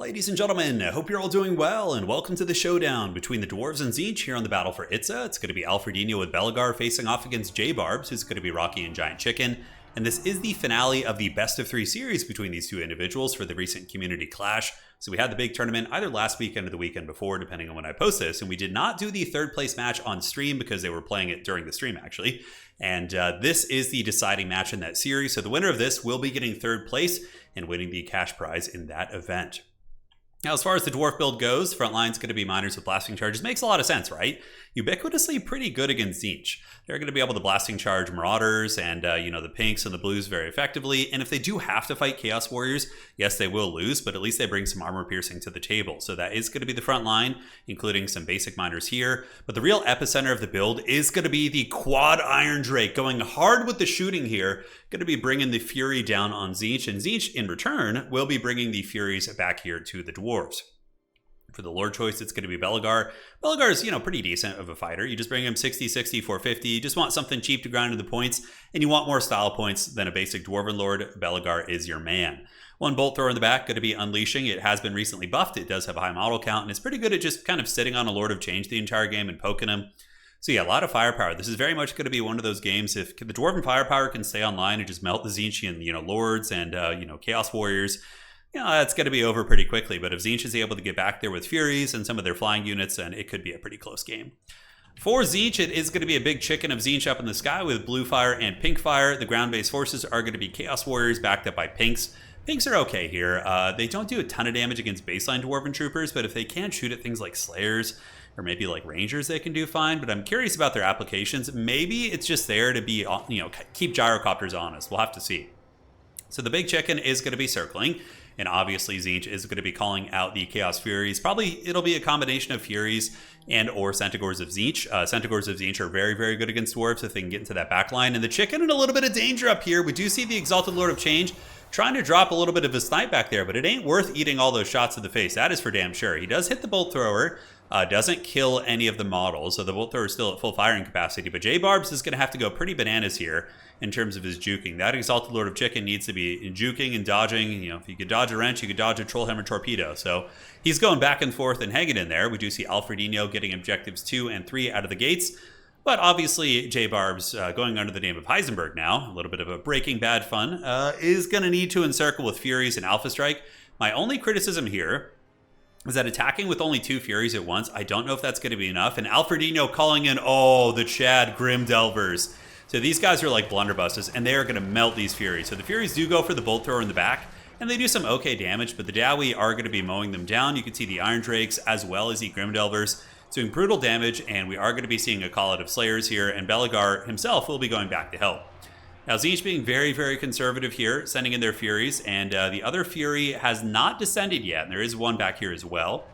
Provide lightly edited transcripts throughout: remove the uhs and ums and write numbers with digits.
Ladies and gentlemen, I hope you're all doing well, and welcome to the showdown between the Dwarves and Tzeentch here on the battle for Itza. It's going to be Alfredino with Belegar facing off against J-Barbs, who's going to be Rocky and Giant Chicken. And this is the finale of the best of 3 series between these two individuals for the recent community clash. So we had the big tournament either last weekend or the weekend before, depending on when I post this. And we did not do the third place match on stream because they were playing it during the stream, actually. And this is the deciding match in that series. So the winner of this will be getting third place and winning the cash prize in that event. Now, as far as the Dwarf build goes, front line's going to be Miners with Blasting Charges. Makes a lot of sense, right? Ubiquitously pretty good against Tzeentch. They're going to be able to Blasting Charge Marauders and, the pinks and the blues very effectively. And if they do have to fight Chaos Warriors, yes, they will lose, but at least they bring some armor piercing to the table. So that is going to be the front line, including some basic Miners here. But the real epicenter of the build is going to be the Quad Iron Drake, going hard with the shooting here. Going to be bringing the Fury down on Tzeentch, and Tzeentch, in return, will be bringing the Furies back here to the Dwarves. For the Lord choice, it's going to be Belegar. Belegar is, pretty decent of a fighter. You just bring him 60, 60, 450. You just want something cheap to grind into the points, and you want more style points than a basic Dwarven Lord. Belegar is your man. One bolt thrower in the back, going to be Unleashing. It has been recently buffed. It does have a high model count, and it's pretty good at just kind of sitting on a Lord of Change the entire game and poking him. So yeah, a lot of firepower. This is very much going to be one of those games. If the Dwarven firepower can stay online and just melt the Tzeentchian, Lords and, Chaos Warriors, that's going to be over pretty quickly. But if Tzeentch is able to get back there with Furies and some of their flying units, then it could be a pretty close game. For Tzeentch, it is going to be a big chicken of Tzeentch up in the sky with blue fire and pink fire. The ground-based forces are going to be Chaos Warriors backed up by pinks. Pinks are okay here. They don't do a ton of damage against baseline Dwarven troopers, but if they can shoot at things like Slayers or maybe like Rangers, they can do fine. But I'm curious about their applications. Maybe it's just there to be, keep gyrocopters honest. We'll have to see. So the big chicken is going to be circling. And obviously, Tzeentch is going to be calling out the Chaos Furies. Probably it'll be a combination of Furies and or Centaurs of Tzeentch. Centaurs of Tzeentch are very, very good against Dwarves if they can get into that back line. And the chicken in a little bit of danger up here. We do see the Exalted Lord of Change trying to drop a little bit of his snipe back there, but it ain't worth eating all those shots to the face. That is for damn sure. He does hit the bolt thrower. Doesn't kill any of the models, so the bolt thrower is still at full firing capacity. But J-Barbs is going to have to go pretty bananas here in terms of his juking. That Exalted Lord of Chicken needs to be juking and dodging. If you could dodge a wrench, you could dodge a Trollhammer Torpedo. So he's going back and forth and hanging in there. We do see Alfredino getting objectives 2 and 3 out of the gates. But obviously, J-Barbs, going under the name of Heisenberg now, a little bit of a Breaking Bad fun, is going to need to encircle with Furies and Alpha Strike. My only criticism here is that attacking with only 2 Furies at once, I don't know if that's going to be enough. And Alfredino calling in, the Chad Grim Delvers. So these guys are like blunderbusses, and they are going to melt these Furies. So the Furies do go for the bolt thrower in the back, and they do some okay damage, but the Dowie are going to be mowing them down. You can see the Iron Drakes as well as the Grim Delvers doing brutal damage, and we are going to be seeing a call out of Slayers here, and Belegar himself will be going back to help. Now, Tzeentch being very, very conservative here, sending in their Furies, and the other Fury has not descended yet, and there is one back here as well.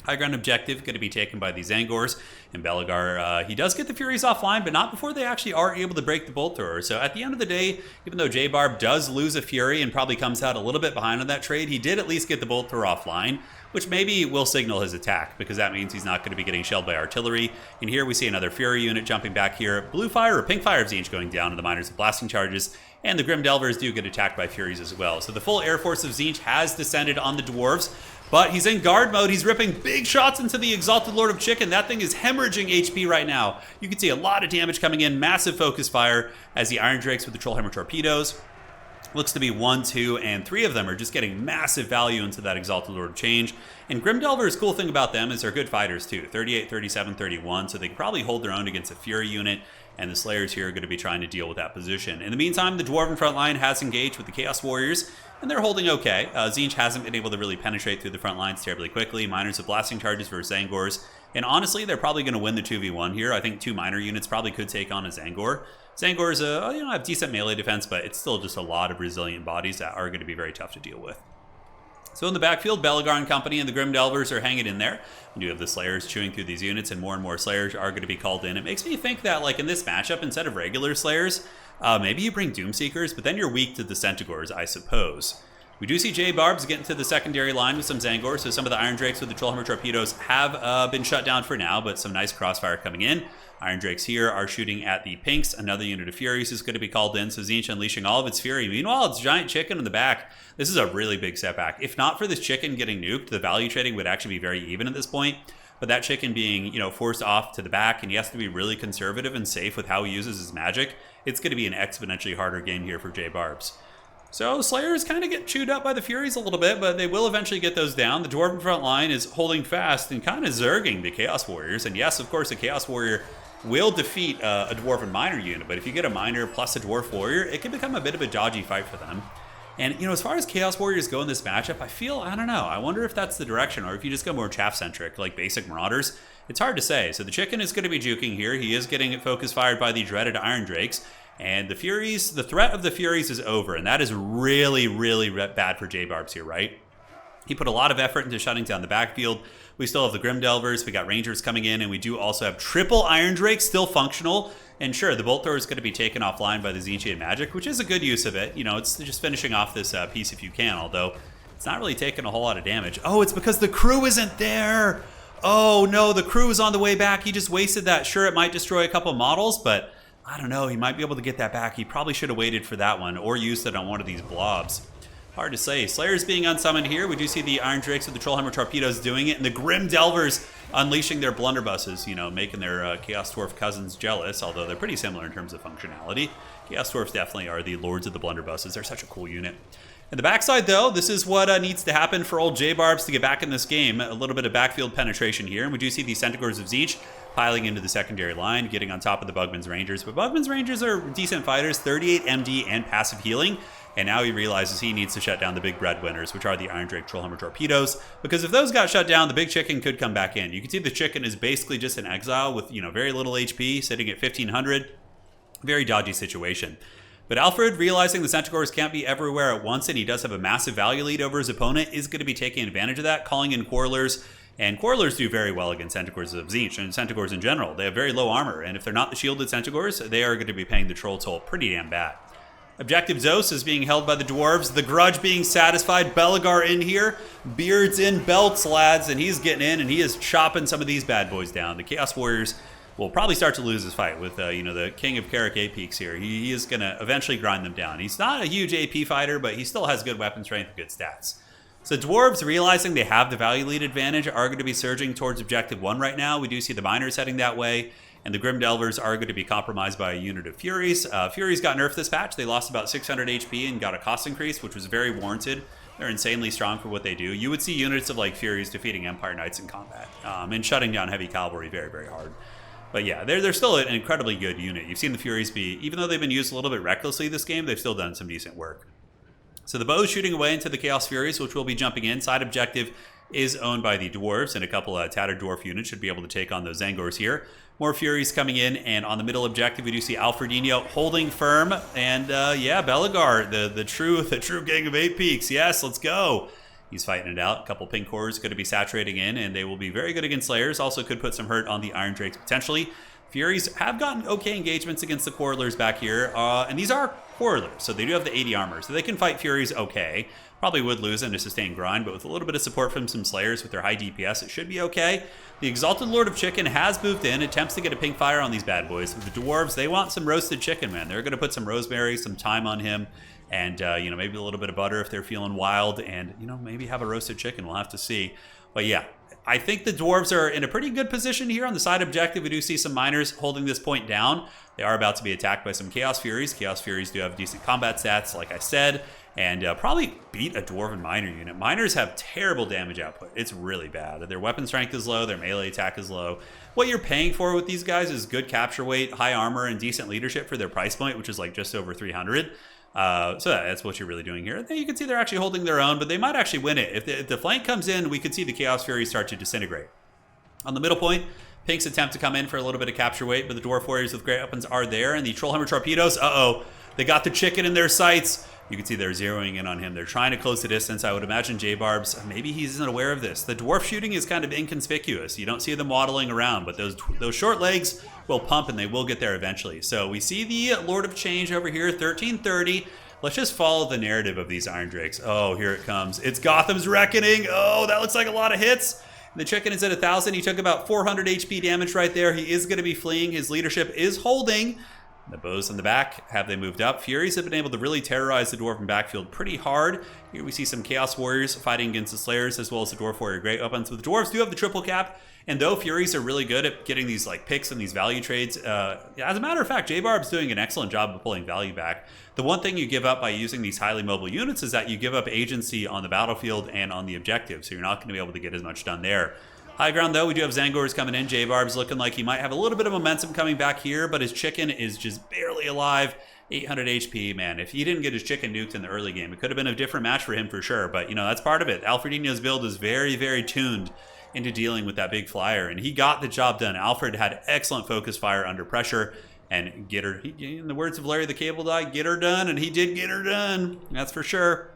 High ground objective going to be taken by the Zangors, and Belegar, he does get the Furies offline, but not before they actually are able to break the bolt thrower. So at the end of the day, even though J-Barb does lose a Fury and probably comes out a little bit behind on that trade, he did at least get the bolt thrower offline, which maybe will signal his attack, because that means he's not going to be getting shelled by artillery. And here we see another Fury unit jumping back here. Blue fire or pink fire of Tzeentch going down to the Miners with Blasting Charges, and the Grim Delvers do get attacked by Furies as well. So the full Air Force of Tzeentch has descended on the Dwarves, but he's in guard mode. He's ripping big shots into the Exalted Lord of Chicken. That thing is hemorrhaging HP right now. You can see a lot of damage coming in, massive focus fire as the Iron Drakes with the Trollhammer Torpedoes. Looks to be 1, 2, and 3 of them are just getting massive value into that Exalted Lord of Change. And Grim Delver's cool thing about them is they're good fighters too. 38, 37, 31, so they can probably hold their own against a Fury unit, and the Slayers here are going to be trying to deal with that position. In the meantime, the Dwarven front line has engaged with the Chaos Warriors, and they're holding okay. Tzeentch hasn't been able to really penetrate through the front lines terribly quickly. Miners with Blasting Charges versus Zangors. And honestly, they're probably going to win the 2v1 here. I think 2 Miner units probably could take on a Zangor. Zangors, have decent melee defense, but it's still just a lot of resilient bodies that are going to be very tough to deal with. So in the backfield, Belegar and company and the Grim Delvers are hanging in there. You do have the Slayers chewing through these units, and more Slayers are going to be called in. It makes me think that, like in this matchup, instead of regular Slayers, maybe you bring Doomseekers, but then you're weak to the Centaurs, I suppose. We do see J-Barbs get into the secondary line with some Zangor, so some of the Iron Drakes with the Trollhammer Torpedoes have been shut down for now, but some nice crossfire coming in. Iron Drakes here are shooting at the Pinks. Another unit of Furies is going to be called in, so Tzeentch unleashing all of its fury. Meanwhile, it's Giant Chicken in the back. This is a really big setback. If not for this chicken getting nuked, the value trading would actually be very even at this point. But that chicken being, forced off to the back, and he has to be really conservative and safe with how he uses his magic, it's going to be an exponentially harder game here for J-Barbs. So Slayers kind of get chewed up by the Furies a little bit, but they will eventually get those down. The Dwarven front line is holding fast and kind of zerging the Chaos Warriors. And yes, of course, a Chaos Warrior will defeat a Dwarven Miner unit, but if you get a Miner plus a Dwarf Warrior, it can become a bit of a dodgy fight for them. And, as far as Chaos Warriors go in this matchup, I don't know. I wonder if that's the direction, or if you just go more chaff-centric, like basic Marauders. It's hard to say. So the Chicken is going to be juking here. He is getting focus fired by the dreaded Iron Drakes. And the Furies, the threat of the Furies is over, and that is really, really bad for J-Barbs here, right? He put a lot of effort into shutting down the backfield. We still have the Grim Delvers, we got Rangers coming in, and we do also have triple Iron Drakes still functional. And sure, the Bolt Thrower is going to be taken offline by the Tzeentch magic, which is a good use of it. It's just finishing off this piece if you can, although it's not really taking a whole lot of damage. Oh, it's because the crew isn't there! Oh no, the crew is on the way back. He just wasted that. Sure, it might destroy a couple models, but I don't know, he might be able to get that back. He probably should have waited for that one, or used it on one of these blobs. Hard to say. Slayers being unsummoned here. We do see the Iron Drakes with the Trollhammer Torpedoes doing it, and the Grim Delvers unleashing their blunderbusses, making their Chaos Dwarf cousins jealous, although they're pretty similar in terms of functionality. Chaos Dwarfs definitely are the lords of the blunderbusses. They're such a cool unit. In the backside, though, this is what needs to happen for old J-Barbs to get back in this game. A little bit of backfield penetration here, and we do see the Centaurs of Tzeentch piling into the secondary line, getting on top of the Bugman's Rangers. But Bugman's Rangers are decent fighters, 38 MD and passive healing, and now he realizes he needs to shut down the big breadwinners, which are the Iron Drake Trollhammer Torpedoes, because if those got shut down, the big chicken could come back in. You can see the chicken is basically just an exile with, very little HP, sitting at 1500. Very dodgy situation. But Alfred, realizing the Centaurs can't be everywhere at once, and he does have a massive value lead over his opponent, is going to be taking advantage of that, calling in Quarrelers. And Quarrelers do very well against Centaurs of Tzeentch, and Centaurs in general. They have very low armor, and if they're not the shielded Centaurs, they are going to be paying the troll toll pretty damn bad. Objective Zos is being held by the Dwarves. The Grudge being satisfied. Belagar in here. Beards in belts, lads, and he's getting in, and he is chopping some of these bad boys down. The Chaos Warriors will probably start to lose his fight with, the King of Carrick A-Peaks here. He is going to eventually grind them down. He's not a huge AP fighter, but he still has good weapon strength and good stats. So Dwarves, realizing they have the value lead advantage, are going to be surging towards Objective 1 right now. We do see the Miners heading that way, and the Grim Delvers are going to be compromised by a unit of Furies. Furies got nerfed this patch. They lost about 600 HP and got a cost increase, which was very warranted. They're insanely strong for what they do. You would see units of like Furies defeating Empire Knights in combat and shutting down heavy cavalry very, very hard. But yeah, they're still an incredibly good unit. You've seen the Furies be, even though they've been used a little bit recklessly this game, they've still done some decent work. So the bow's shooting away into the Chaos Furies, which will be jumping in. Side objective is owned by the Dwarves, and a couple of tattered Dwarf units should be able to take on those Zangors here. More Furies coming in, and on the middle objective, we do see Alfredinho holding firm. And yeah, Belagar, the true King of 8 Peaks. Yes, let's go. He's fighting it out. A couple Pink Cores going to be saturating in, and they will be very good against Slayers. Also could put some hurt on the Iron Drakes potentially. Furies have gotten okay engagements against the Quarrelers back here, and these are Quarrelers, so they do have the 80 armor, so they can fight Furies okay. Probably would lose them to sustain grind, but with a little bit of support from some Slayers with their high DPS, it should be okay. The Exalted Lord of Chicken has moved in, attempts to get a pink fire on these bad boys. With the Dwarves, they want some roasted chicken, man. They're going to put some rosemary, some thyme on him, and maybe a little bit of butter if they're feeling wild, and maybe have a roasted chicken. We'll have to see. But yeah, I think the Dwarves are in a pretty good position here on the side objective. We do see some Miners holding this point down. They are about to be attacked by some Chaos Furies. Chaos Furies do have decent combat stats, like I said, and probably beat a Dwarven Miner unit. Miners have terrible damage output. It's really bad. Their weapon strength is low. Their melee attack is low. What you're paying for with these guys is good capture weight, high armor, and decent leadership for their price point, which is like just over 300. So that's what you're really doing here. You can see they're actually holding their own, but they might actually win it. If the flank comes in, we could see the Chaos Furies start to disintegrate. On the middle point, Pinks attempt to come in for a little bit of capture weight, but the Dwarf Warriors with great weapons are there, and the Trollhammer Torpedoes, they got the chicken in their sights. You can see they're zeroing in on him. They're trying to close the distance. I would imagine J-Barbs, maybe he isn't aware of this. The Dwarf shooting is kind of inconspicuous. You don't see them waddling around, but those short legs will pump, and they will get there eventually. So we see the Lord of Change over here, 1330. Let's just follow the narrative of these Iron Drakes. Oh, here it comes. It's Gotham's Reckoning. Oh, that looks like a lot of hits. The chicken is at 1,000. He took about 400 HP damage right there. He is going to be fleeing. His leadership is holding. The bows in the back, have they moved up? Furies have been able to really terrorize the Dwarven backfield pretty hard. Here we see some Chaos Warriors fighting against the Slayers, as well as the Dwarf Warrior Great Weapons. But the Dwarves do have the triple cap, and though Furies are really good at getting these like picks and these value trades, as a matter of fact, J-Barb's doing an excellent job of pulling value back. The one thing you give up by using these highly mobile units is that you give up agency on the battlefield and on the objective, so you're not going to be able to get as much done there. High ground, though, we do have Zangors coming in. J-Barb's looking like he might have a little bit of momentum coming back here, but his chicken is just barely alive. 800 HP, man. If he didn't get his chicken nuked in the early game, it could have been a different match for him for sure, but, you know, that's part of it. Alfredinho's build is very, very tuned into dealing with that big flyer, and he got the job done. Alfred had excellent focus fire under pressure, and get her, in the words of Larry the Cable Guy, get her done, and he did get her done. That's for sure.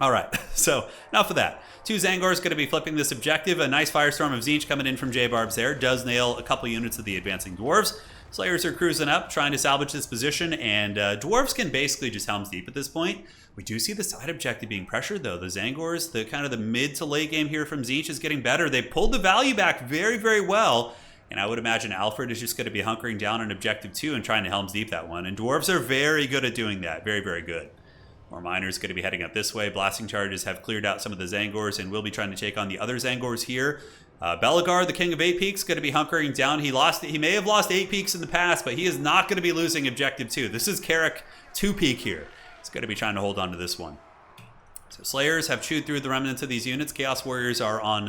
All right, so enough of that. 2 Zangors going to be flipping this objective. A nice firestorm of Tzeentch coming in from J-Barbs there. Does nail a couple units of the advancing Dwarves. Slayers are cruising up, trying to salvage this position, and Dwarves can basically just Helm's Deep at this point. We do see the side objective being pressured, though. The Zangors, the kind of the mid to late game here from Tzeentch is getting better. They pulled the value back very, very well, and I would imagine Alfred is just going to be hunkering down on objective 2 and trying to Helm's Deep that one, and Dwarves are very good at doing that. Very, very good. More miners going to be heading up this way. Blasting charges have cleared out some of the Zangors, and we'll be trying to take on the other Zangors here. Belagar, the King of 8 Peaks, going to be hunkering down. He may have lost 8 Peaks in the past, but he is not going to be losing objective 2. This is Carrick 2 Peak here. He's going to be trying to hold on to this one. So Slayers have chewed through the remnants of these units. Chaos Warriors are on,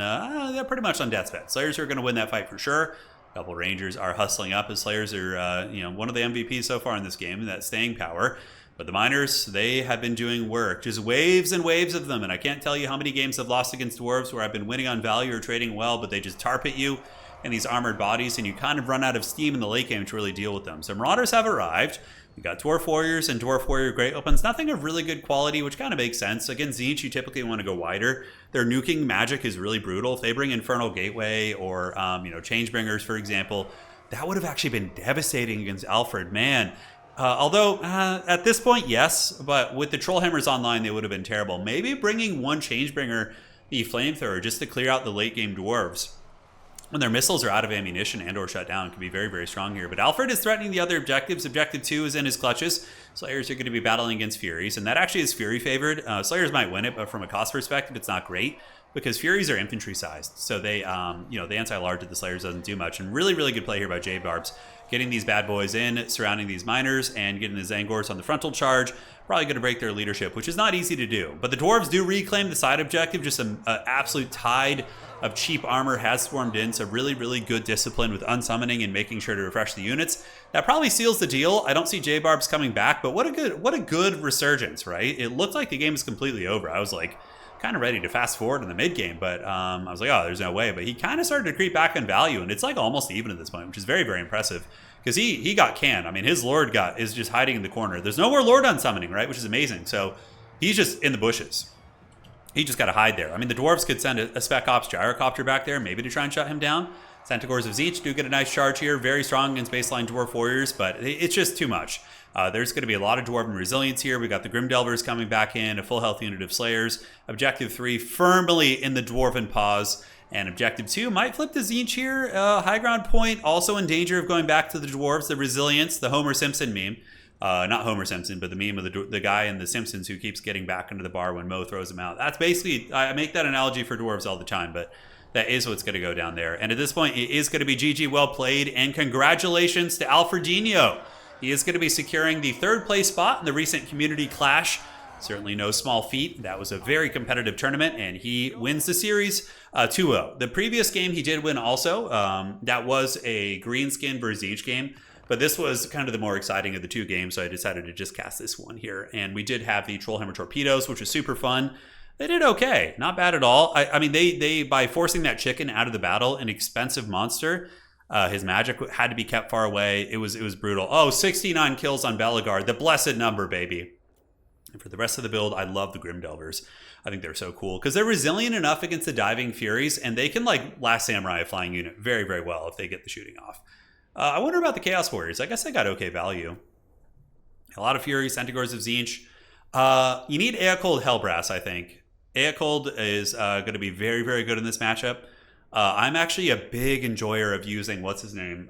they're pretty much on death's bed. Slayers are going to win that fight for sure. A couple Rangers are hustling up as Slayers are, one of the MVPs so far in this game, that staying power. But the miners, they have been doing work. Just waves and waves of them. And I can't tell you how many games I've lost against Dwarves where I've been winning on value or trading well, but they just tarp at you in these armored bodies, and you kind of run out of steam in the late game to really deal with them. So Marauders have arrived. We got Dwarf Warriors and Dwarf Warrior Great Weapons. Nothing of really good quality, which kind of makes sense. Against Tzeentch, you typically want to go wider. Their nuking magic is really brutal. If they bring Infernal Gateway or, Changebringers, for example, that would have actually been devastating against Alfred. Man. Although, at this point, yes, but with the Trollhammers online, they would have been terrible. Maybe bringing one Changebringer, the Flamethrower, just to clear out the late-game Dwarves when their missiles are out of ammunition and or shut down, could be very, very strong here. But Alfred is threatening the other objectives. Objective 2 is in his clutches. Slayers are going to be battling against Furies, and that actually is Fury favored. Slayers might win it, but from a cost perspective, it's not great, because Furies are infantry sized. So they, the anti-large of the Slayers doesn't do much. And really, really good play here by J-Barbs. Getting these bad boys in, surrounding these miners, and getting the Zangors on the frontal charge. Probably going to break their leadership, which is not easy to do. But the Dwarves do reclaim the side objective. Just an absolute tide of cheap armor has swarmed in. So really, really good discipline with unsummoning and making sure to refresh the units. That probably seals the deal. I don't see J-Barbs coming back, but what a good resurgence, right? It looked like the game was completely over. I was like, kind of ready to fast forward in the mid game, but I was like, oh, there's no way. But he kind of started to creep back in value, and it's like almost even at this point, which is very, very impressive, because he got canned. I mean, his Lord is just hiding in the corner. There's no more Lord unsummoning, right, which is amazing. So he's just in the bushes. He just got to hide there. I mean, the Dwarves could send a Spec Ops Gyrocopter back there, maybe to try and shut him down. Centaurs of Tzeentch do get a nice charge here. Very strong against baseline Dwarf Warriors, but it's just too much. There's going to be a lot of Dwarven resilience here. We got the Grimdelvers coming back in, a full health unit of Slayers. Objective 3 firmly in the Dwarven paws. And Objective 2 might flip to Tzeentch here. High ground point also in danger of going back to the Dwarves. The resilience, the Homer Simpson meme. Not Homer Simpson, but the meme of the guy in The Simpsons who keeps getting back into the bar when Moe throws him out. That's basically, I make that analogy for Dwarves all the time, but that is what's going to go down there. And at this point, it is going to be GG well played. And congratulations to Alfredinho. He is going to be securing the 3rd place spot in the recent Community Clash. Certainly no small feat. That was a very competitive tournament, and he wins the series 2-0. The previous game he did win also. That was a Greenskin versus Tzeentch game, but this was kind of the more exciting of the 2 games, so I decided to just cast this one here. And we did have the Trollhammer Torpedoes, which was super fun. They did okay. Not bad at all. I mean, they by forcing that chicken out of the battle, an expensive monster, his magic had to be kept far away. It was brutal. Oh, 69 kills on Belagar. The blessed number, baby. And for the rest of the build, I love the Grimdelvers. I think they're so cool because they're resilient enough against the diving Furies, and they can like Last Samurai a flying unit very, very well if they get the shooting off. I wonder about the Chaos Warriors. I guess they got okay value. A lot of Furies, Centaurs of Tzeentch. You need Aecold Hellbrass, I think. Aecold is going to be very, very good in this matchup. I'm actually a big enjoyer of using, what's his name?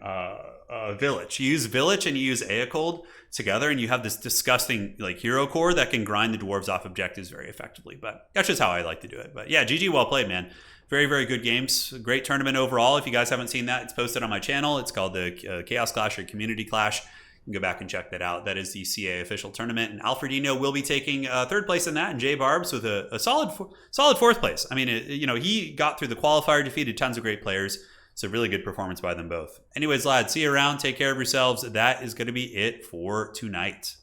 Village. You use Village and you use Aecold together, and you have this disgusting like hero core that can grind the dwarves off objectives very effectively. But that's just how I like to do it. But yeah, GG, well played, man. Very, very good games. Great tournament overall. If you guys haven't seen that, it's posted on my channel. It's called the Chaos Clash or Community Clash. You can go back and check that out. That is the CA official tournament, and Alfredino will be taking third place in that, and Jay Barbs with a solid fourth place. I mean, he got through the qualifier, defeated tons of great players. So really good performance by them both. Anyways, lads, see you around. Take care of yourselves. That is going to be it for tonight.